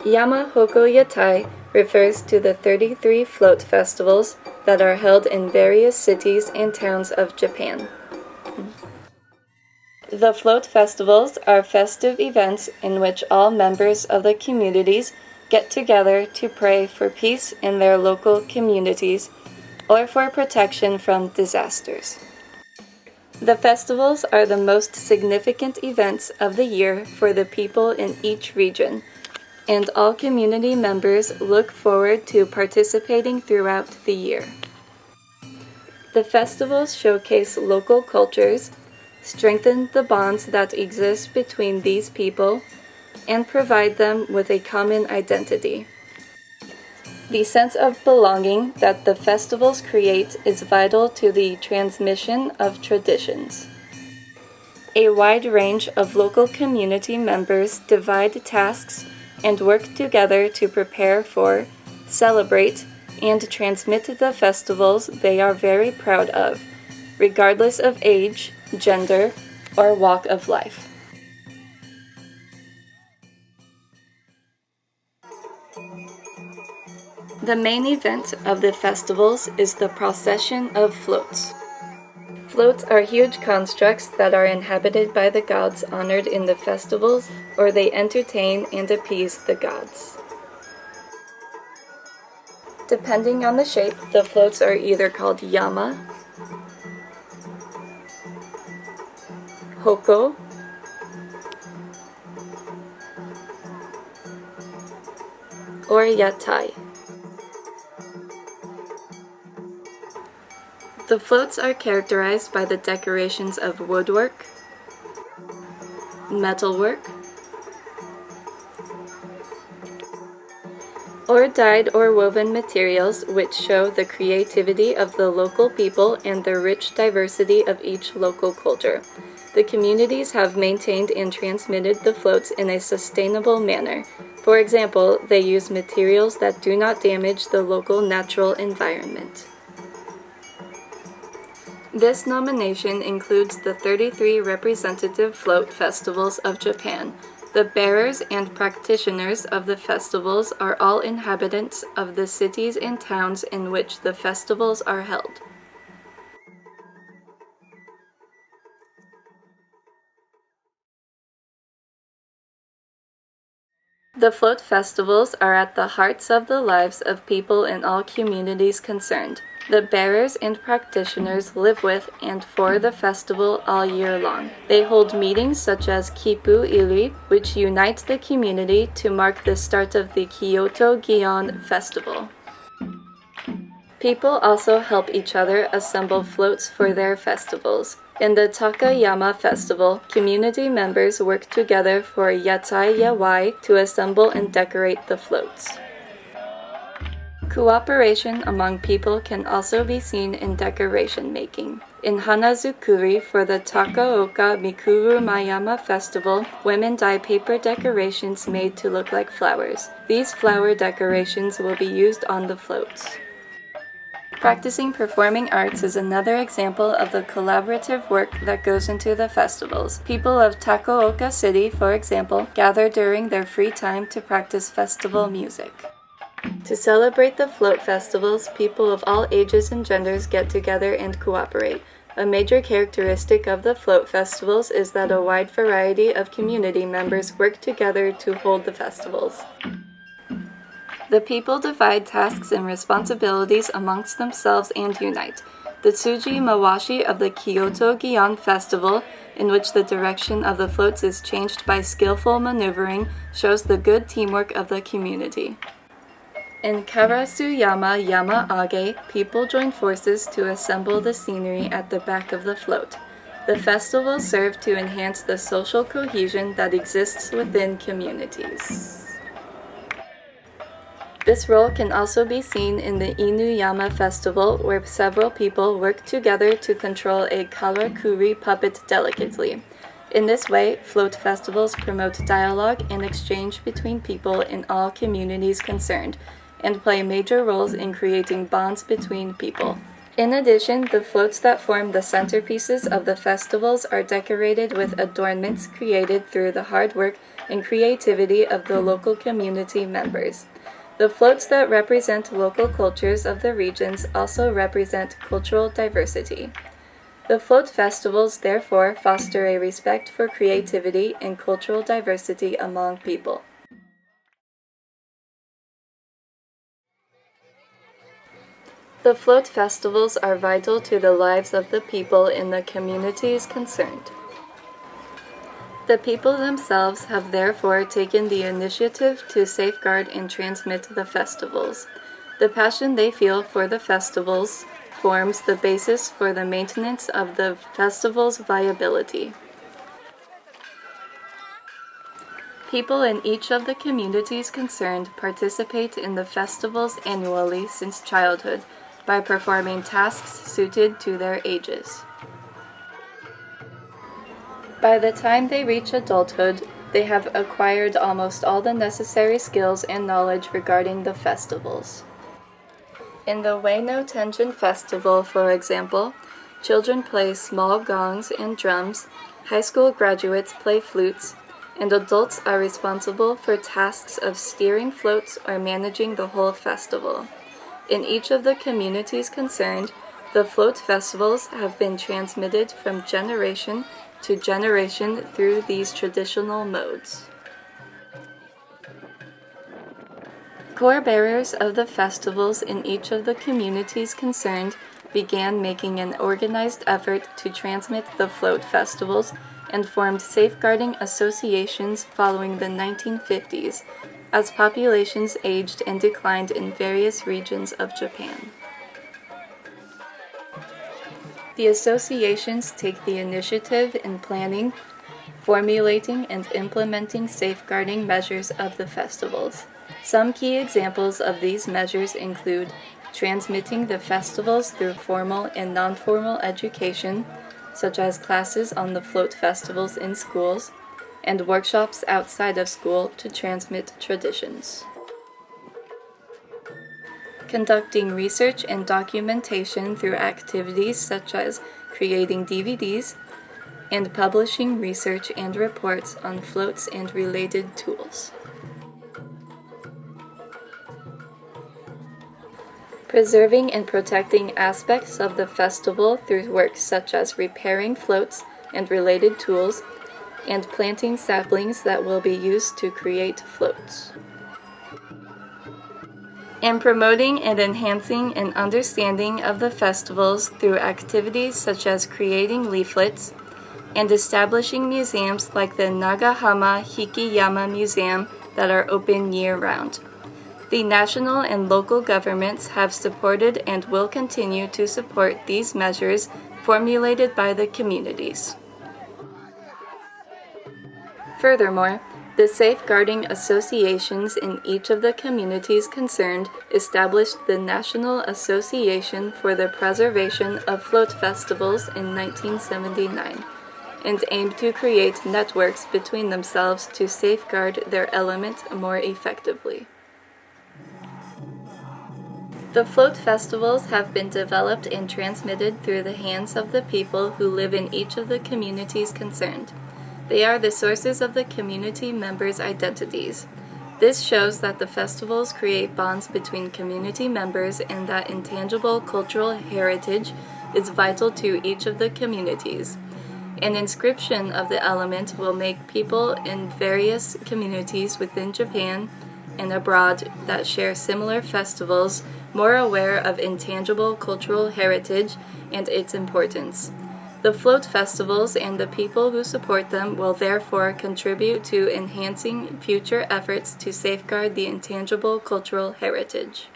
Yama, Hoko, Yatai refers to the 33 float festivals that are held in various cities and towns of Japan. The float festivals are festive events in which all members of the communities get together to pray for peace in their local communities or for protection from disasters. The festivals are the most significant events of the year for the people in each region, and all community members look forward to participating throughout the year. The festivals showcase local cultures, strengthen the bonds that exist between these people, and provide them with a common identity. The sense of belonging that the festivals create is vital to the transmission of traditions. A wide range of local community members divide tasks and work together to prepare for, celebrate, and transmit the festivals they are very proud of, regardless of age, gender, or walk of life. The main event of the festivals is the procession of floats. Floats are huge constructs that are inhabited by the gods honored in the festivals, or they entertain and appease the gods. Depending on the shape, the floats are either called Yama, Hoko, or Yatai. The floats are characterized by the decorations of woodwork, metalwork, or dyed or woven materials which show the creativity of the local people and the rich diversity of each local culture. The communities have maintained and transmitted the floats in a sustainable manner. For example, they use materials that do not damage the local natural environment. This nomination includes the 33 representative float festivals of Japan. The bearers and practitioners of the festivals are all inhabitants of the cities and towns in which the festivals are held. The float festivals are at the hearts of the lives of people in all communities concerned. The bearers and practitioners live with and for the festival all year long. They hold meetings such as Kipu Iri, which unite the community to mark the start of the Kyoto Gion Festival. People also help each other assemble floats for their festivals. In the Takayama Festival, community members work together for Yatai Yawai to assemble and decorate the floats. Cooperation among people can also be seen in decoration making. In Hanazukuri for the Takaoka Mikuru Mayama Festival, women dye paper decorations made to look like flowers. These flower decorations will be used on the floats. Practicing performing arts is another example of the collaborative work that goes into the festivals. People of Takaoka City, for example, gather during their free time to practice festival music. To celebrate the float festivals, people of all ages and genders get together and cooperate. A major characteristic of the float festivals is that a wide variety of community members work together to hold the festivals. The people divide tasks and responsibilities amongst themselves and unite. The Tsuji Mawashi of the Kyoto Gion Festival, in which the direction of the floats is changed by skillful maneuvering, shows the good teamwork of the community. In Karasuyama Yama-age, people join forces to assemble the scenery at the back of the float. The festivals serve to enhance the social cohesion that exists within communities. This role can also be seen in the Inuyama Festival, where several people work together to control a karakuri puppet delicately. In this way, float festivals promote dialogue and exchange between people in all communities concerned, and play major roles in creating bonds between people. In addition, the floats that form the centerpieces of the festivals are decorated with adornments created through the hard work and creativity of the local community members. The floats that represent local cultures of the regions also represent cultural diversity. The float festivals therefore foster a respect for creativity and cultural diversity among people. The float festivals are vital to the lives of the people in the communities concerned. The people themselves have therefore taken the initiative to safeguard and transmit the festivals. The passion they feel for the festivals forms the basis for the maintenance of the festival's viability. People in each of the communities concerned participate in the festivals annually since childhood by performing tasks suited to their ages. By the time they reach adulthood, they have acquired almost all the necessary skills and knowledge regarding the festivals. In the Ueno Tenjin Festival, for example, children play small gongs and drums, high school graduates play flutes, and adults are responsible for tasks of steering floats or managing the whole festival. In each of the communities concerned, the float festivals have been transmitted from generation to generation through these traditional modes. Core bearers of the festivals in each of the communities concerned began making an organized effort to transmit the float festivals and formed safeguarding associations following the 1950s, as populations aged and declined in various regions of Japan. The associations take the initiative in planning, formulating, and implementing safeguarding measures of the festivals. Some key examples of these measures include transmitting the festivals through formal and non-formal education, such as classes on the float festivals in schools, and workshops outside of school to transmit traditions. Conducting research and documentation through activities such as creating DVDs and publishing research and reports on floats and related tools. Preserving and protecting aspects of the festival through work such as repairing floats and related tools, and planting saplings that will be used to create floats. And promoting and enhancing an understanding of the festivals through activities such as creating leaflets and establishing museums like the Nagahama Hiki-Yama Museum that are open year-round. The national and local governments have supported and will continue to support these measures formulated by the communities. Furthermore, the safeguarding associations in each of the communities concerned established the National Association for the Preservation of Float Festivals in 1979 and aimed to create networks between themselves to safeguard their element more effectively. The float festivals have been developed and transmitted through the hands of the people who live in each of the communities concerned. They are the sources of the community members' identities. This shows that the festivals create bonds between community members and that intangible cultural heritage is vital to each of the communities. An inscription of the element will make people in various communities within Japan and abroad that share similar festivals more aware of intangible cultural heritage and its importance. The float festivals and the people who support them will therefore contribute to enhancing future efforts to safeguard the intangible cultural heritage.